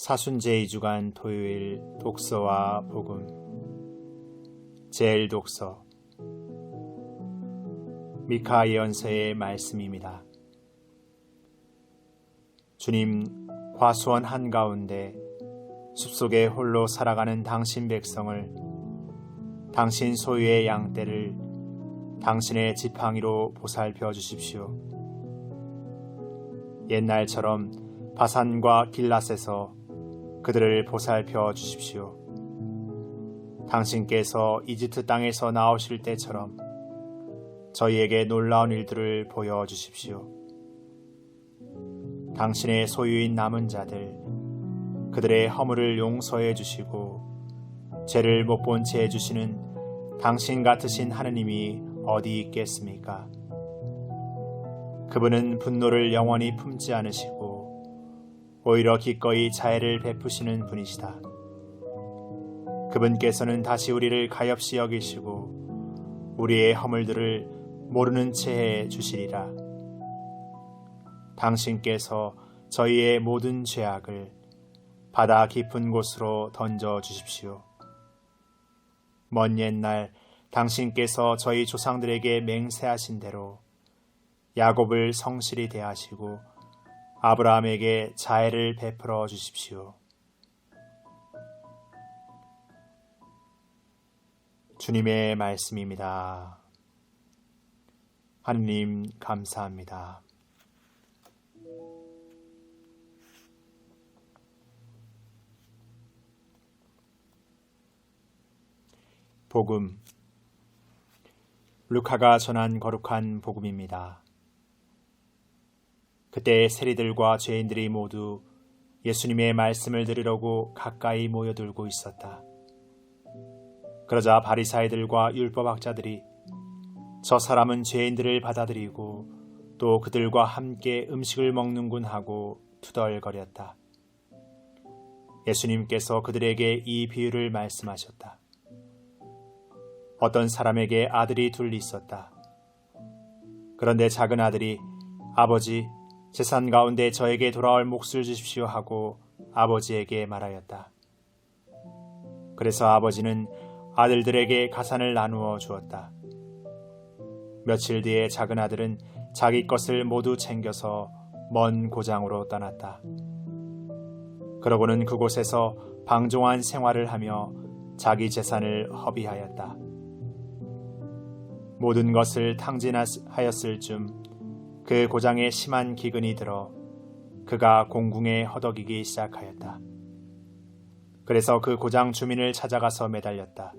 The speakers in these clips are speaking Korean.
사순제 2주간 토요일 독서와 복음 제1독서 미카 예언서의 말씀입니다. 주님, 과수원 한가운데 숲속에 홀로 살아가는 당신 백성을 당신 소유의 양떼를 당신의 지팡이로 보살펴 주십시오. 옛날처럼 바산과 길랏에서 그들을 보살펴 주십시오. 당신께서 이집트 땅에서 나오실 때처럼 저희에게 놀라운 일들을 보여주십시오. 당신의 소유인 남은 자들, 그들의 허물을 용서해 주시고 죄를 못 본 채 해주시는 당신 같으신 하느님이 어디 있겠습니까? 그분은 분노를 영원히 품지 않으시고 오히려 기꺼이 자애를 베푸시는 분이시다. 그분께서는 다시 우리를 가엾이 여기시고 우리의 허물들을 모르는 채 해 주시리라. 당신께서 저희의 모든 죄악을 바다 깊은 곳으로 던져 주십시오. 먼 옛날 당신께서 저희 조상들에게 맹세하신 대로 야곱을 성실히 대하시고 아브라함에게 자애를 베풀어 주십시오. 주님의 말씀입니다. 하느님 감사합니다. 복음 루카가 전한 거룩한 복음입니다. 그때 세리들과 죄인들이 모두 예수님의 말씀을 들으려고 가까이 모여들고 있었다. 그러자 바리사이들과 율법학자들이 저 사람은 죄인들을 받아들이고 또 그들과 함께 음식을 먹는군 하고 투덜거렸다. 예수님께서 그들에게 이 비유를 말씀하셨다. 어떤 사람에게 아들이 둘 있었다. 그런데 작은 아들이 아버지, 재산 가운데 저에게 돌아올 몫을 주십시오 하고 아버지에게 말하였다. 그래서 아버지는 아들들에게 가산을 나누어 주었다. 며칠 뒤에 작은 아들은 자기 것을 모두 챙겨서 먼 고장으로 떠났다. 그러고는 그곳에서 방종한 생활을 하며 자기 재산을 허비하였다. 모든 것을 탕진하였을 즈음 그 고장에 심한 기근이 들어 그가 공궁에 허덕이기 시작하였다. 그래서 그 고장 주민을 찾아가서 매달렸다.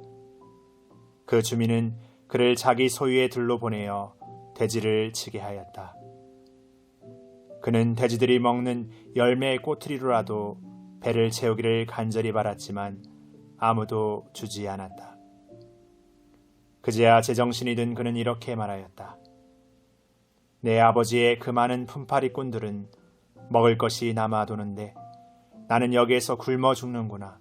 그 주민은 그를 자기 소유의 들로 보내어 돼지를 치게 하였다. 그는 돼지들이 먹는 열매의 꼬투리로라도 배를 채우기를 간절히 바랐지만 아무도 주지 않았다. 그제야 제정신이 든 그는 이렇게 말하였다. 내 아버지의 그 많은 품팔이꾼들은 먹을 것이 남아도는데 나는 여기에서 굶어 죽는구나.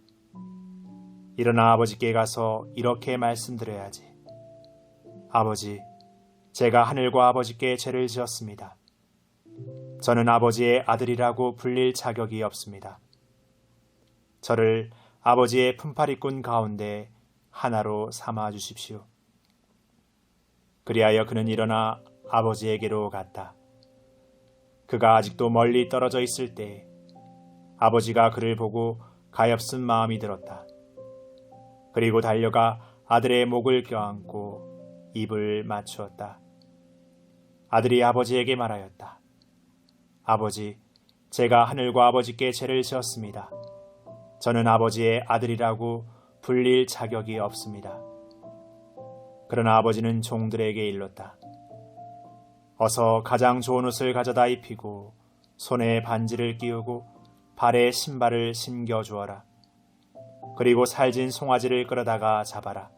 일어나 아버지께 가서 이렇게 말씀드려야지. 아버지, 제가 하늘과 아버지께 죄를 지었습니다. 저는 아버지의 아들이라고 불릴 자격이 없습니다. 저를 아버지의 품팔이꾼 가운데 하나로 삼아 주십시오. 그리하여 그는 일어나 아버지에게로 갔다. 그가 아직도 멀리 떨어져 있을 때 아버지가 그를 보고 가엾은 마음이 들었다. 그리고 달려가 아들의 목을 껴안고 입을 맞추었다. 아들이 아버지에게 말하였다. 아버지, 제가 하늘과 아버지께 죄를 지었습니다. 저는 아버지의 아들이라고 불릴 자격이 없습니다. 그러나 아버지는 종들에게 일렀다. 어서 가장 좋은 옷을 가져다 입히고 손에 반지를 끼우고 발에 신발을 신겨 주어라. 그리고 살진 송아지를 끌어다가 잡아라.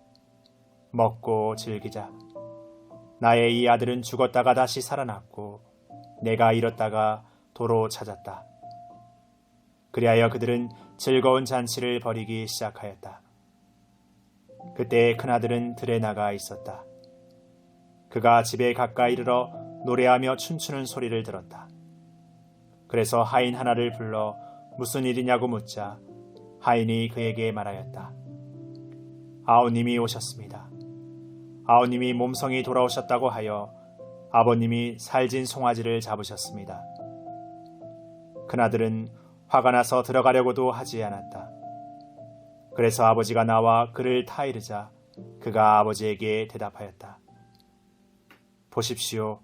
먹고 즐기자. 나의 이 아들은 죽었다가 다시 살아났고 내가 잃었다가 도로 찾았다. 그리하여 그들은 즐거운 잔치를 벌이기 시작하였다. 그때 큰아들은 들에 나가 있었다. 그가 집에 가까이 이르러 노래하며 춤추는 소리를 들었다. 그래서 하인 하나를 불러 무슨 일이냐고 묻자 하인이 그에게 말하였다. 아우님이 오셨습니다. 아우님이 몸성이 돌아오셨다고 하여 아버님이 살진 송아지를 잡으셨습니다. 큰아들은 화가 나서 들어가려고도 하지 않았다. 그래서 아버지가 나와 그를 타이르자 그가 아버지에게 대답하였다. 보십시오.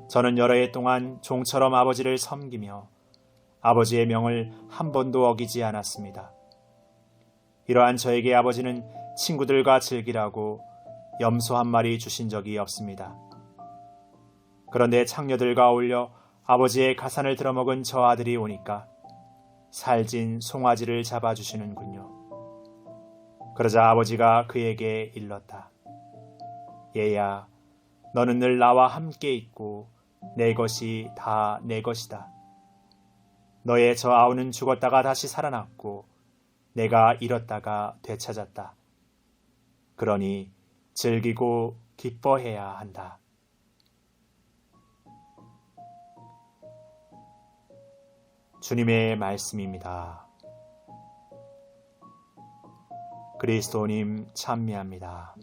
저는 여러 해 동안 종처럼 아버지를 섬기며 아버지의 명을 한 번도 어기지 않았습니다. 이러한 저에게 아버지는 친구들과 즐기라고 염소 한 마리 주신 적이 없습니다. 그런데 창녀들과 어울려 아버지의 가산을 들어먹은 저 아들이 오니까 살진 송아지를 잡아주시는군요. 그러자 아버지가 그에게 일렀다. 얘야, 너는 늘 나와 함께 있고 내 것이 다 내 것이다. 너의 저 아우는 죽었다가 다시 살아났고 내가 잃었다가 되찾았다. 그러니 즐기고 기뻐해야 한다. 주님의 말씀입니다. 그리스도님 찬미합니다.